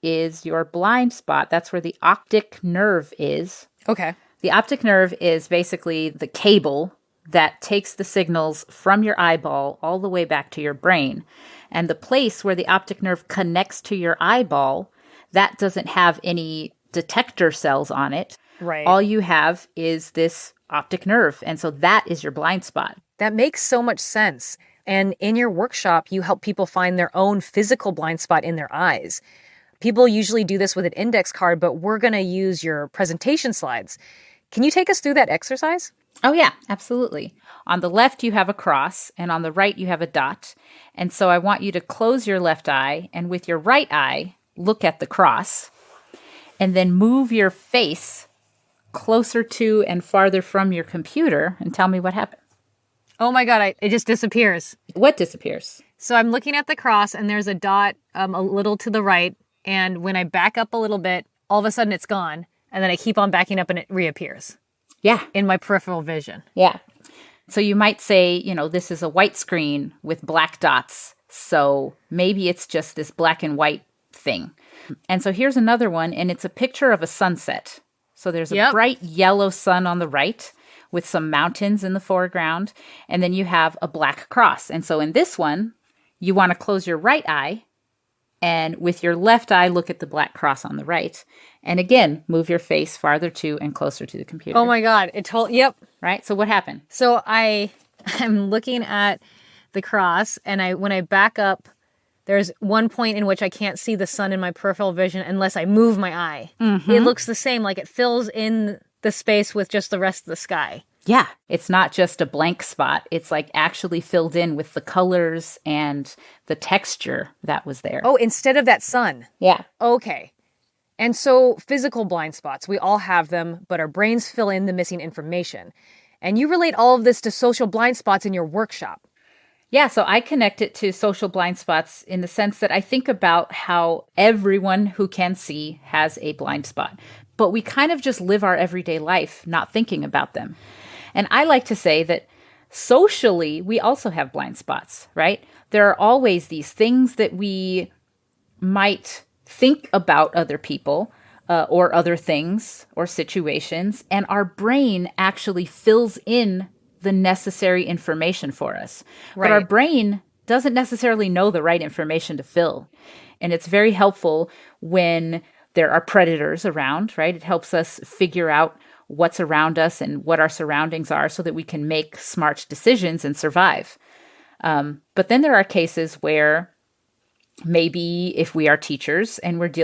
is your blind spot. That's where the optic nerve is. Okay. The optic nerve is basically the cable that takes the signals from your eyeball all the way back to your brain. And the place where the optic nerve connects to your eyeball, that doesn't have any detector cells on it. Right. All you have is this optic nerve. And so that is your blind spot. That makes so much sense. And in your workshop, you help people find their own physical blind spot in their eyes. People usually do this with an index card, but we're going to use your presentation slides. Can you take us through that exercise? Oh, yeah, absolutely. On the left, you have a cross, and on the right, you have a dot. And so I want you to close your left eye, and with your right eye, look at the cross, and then move your face closer to and farther from your computer, and tell me what happens. Oh my God, it just disappears. What disappears? So I'm looking at the cross, and there's a dot a little to the right, and when I back up a little bit, all of a sudden it's gone, and then I keep on backing up, and it reappears. Yeah. In my peripheral vision. Yeah. So you might say, this is a white screen with black dots. So maybe it's just this black and white thing. And so here's another one, and it's a picture of a sunset. So there's a bright yellow sun on the right with some mountains in the foreground. And then you have a black cross. And so in this one, you want to close your right eye. And with your left eye, look at the black cross on the right. And again, move your face farther to and closer to the computer. Oh my God. Yep. Right? So what happened? So I'm looking at the cross, and when I back up, there's one point in which I can't see the sun in my peripheral vision unless I move my eye. Mm-hmm. It looks the same, like it fills in the space with just the rest of the sky. Yeah. It's not just a blank spot. It's like actually filled in with the colors and the texture that was there. Oh, instead of that sun. Yeah. Okay. And so physical blind spots, we all have them, but our brains fill in the missing information. And you relate all of this to social blind spots in your workshop. Yeah, so I connect it to social blind spots in the sense that I think about how everyone who can see has a blind spot, but we kind of just live our everyday life not thinking about them. And I like to say that socially, we also have blind spots, right? There are always these things that we might think about other people or other things or situations, and our brain actually fills in the necessary information for us. Right. But our brain doesn't necessarily know the right information to fill. And it's very helpful when there are predators around, right? It helps us figure out what's around us and what our surroundings are so that we can make smart decisions and survive. But then there are cases where maybe if we are teachers and we're dealing